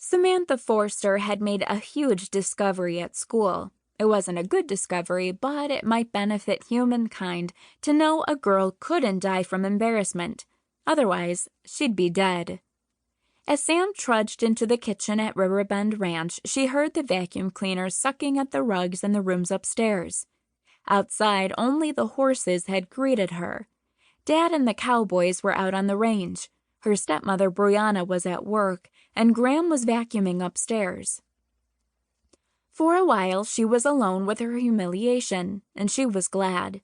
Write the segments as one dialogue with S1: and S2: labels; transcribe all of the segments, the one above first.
S1: Samantha Forster had made a huge discovery at school. It wasn't a good discovery, but it might benefit humankind to know a girl couldn't die from embarrassment. Otherwise, she'd be dead. As Sam trudged into the kitchen at Riverbend Ranch, she heard the vacuum cleaner sucking at the rugs in the rooms upstairs. Outside, only the horses had greeted her. Dad and the cowboys were out on the range. Her stepmother, Brianna, was at work, and Graham was vacuuming upstairs. For a while, she was alone with her humiliation, and she was glad.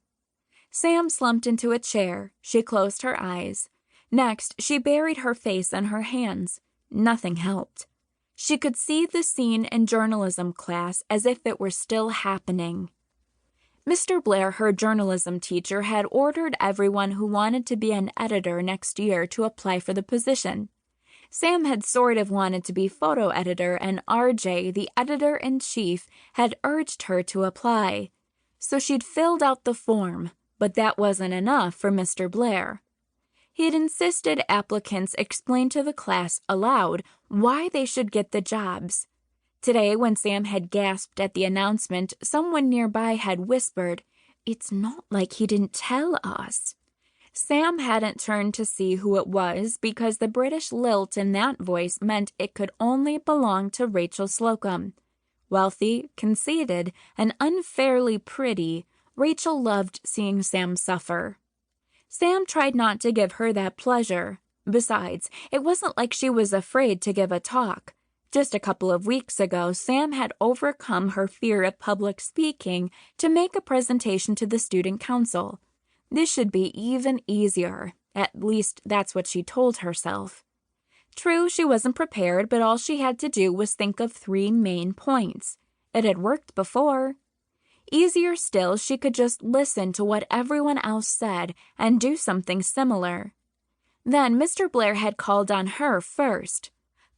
S1: Sam slumped into a chair. She closed her eyes. Next, she buried her face in her hands. Nothing helped. She could see the scene in journalism class as if it were still happening. Mr. Blair, her journalism teacher, had ordered everyone who wanted to be an editor next year to apply for the position. Sam had sort of wanted to be photo editor, and RJ, the editor-in-chief, had urged her to apply. So she'd filled out the form, but that wasn't enough for Mr. Blair. He'd insisted applicants explain to the class aloud why they should get the jobs. Today, when Sam had gasped at the announcement, someone nearby had whispered, "It's not like he didn't tell us." Sam hadn't turned to see who it was because the British lilt in that voice meant it could only belong to Rachel Slocum. Wealthy, conceited, and unfairly pretty, Rachel loved seeing Sam suffer. Sam tried not to give her that pleasure. Besides, it wasn't like she was afraid to give a talk. Just a couple of weeks ago, Sam had overcome her fear of public speaking to make a presentation to the student council. This should be even easier. At least that's what she told herself. True, she wasn't prepared, but all she had to do was think of 3 main points. It had worked before. Easier still, she could just listen to what everyone else said and do something similar. Then Mr. Blair had called on her first.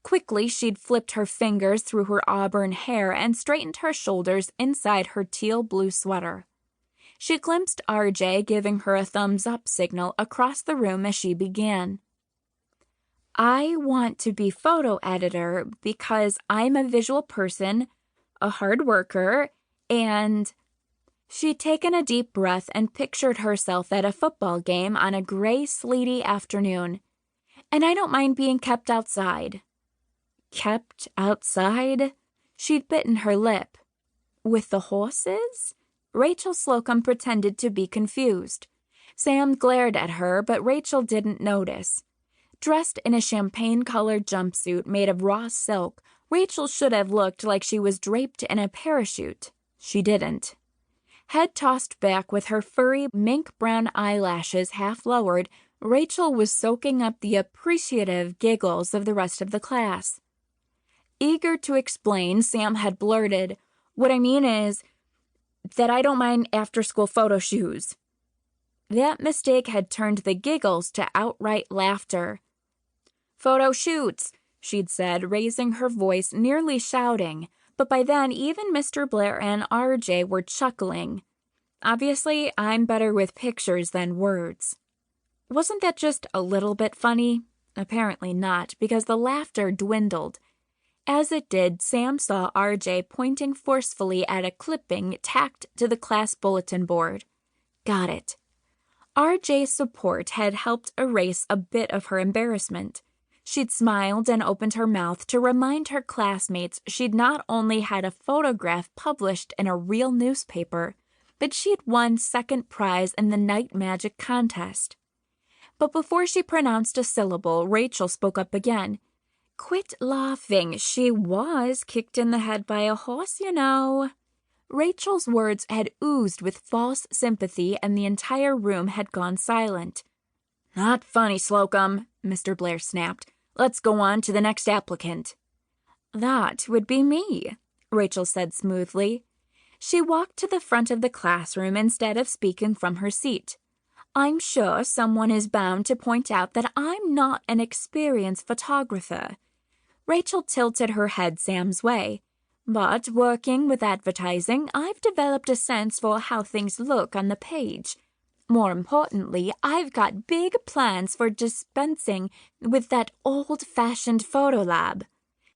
S1: Quickly, she'd flipped her fingers through her auburn hair and straightened her shoulders inside her teal blue sweater. She glimpsed RJ giving her a thumbs-up signal across the room as she began. "I want to be photo editor because I'm a visual person, a hard worker, and..." She'd taken a deep breath and pictured herself at a football game on a gray, sleety afternoon. "And I don't mind being kept outside." Kept outside? She'd bitten her lip. With the horses? Rachel Slocum pretended to be confused. Sam glared at her, but Rachel didn't notice. Dressed in a champagne-colored jumpsuit made of raw silk, Rachel should have looked like she was draped in a parachute. She didn't. Head tossed back with her furry mink-brown eyelashes half lowered, Rachel was soaking up the appreciative giggles of the rest of the class. Eager to explain, Sam had blurted, "What I mean is that I don't mind after-school photo shoots." That mistake had turned the giggles to outright laughter. "Photo shoots," she'd said, raising her voice, nearly shouting, but by then even Mr. Blair and RJ were chuckling. Obviously, I'm better with pictures than words. Wasn't that just a little bit funny? Apparently not, because the laughter dwindled. As it did, Sam saw RJ pointing forcefully at a clipping tacked to the class bulletin board. Got it. RJ's support had helped erase a bit of her embarrassment. She'd smiled and opened her mouth to remind her classmates she'd not only had a photograph published in a real newspaper, but she'd won second prize in the night magic contest. But before she pronounced a syllable, Rachel spoke up again. "Quit laughing. She was kicked in the head by a horse, you know." Rachel's words had oozed with false sympathy, and the entire room had gone silent. "Not funny, Slocum," Mr. Blair snapped. "Let's go on to the next applicant." "That would be me," Rachel said smoothly. She walked to the front of the classroom instead of speaking from her seat. "I'm sure someone is bound to point out that I'm not an experienced photographer." Rachel tilted her head Sam's way. "But working with advertising, I've developed a sense for how things look on the page. More importantly, I've got big plans for dispensing with that old-fashioned photo lab."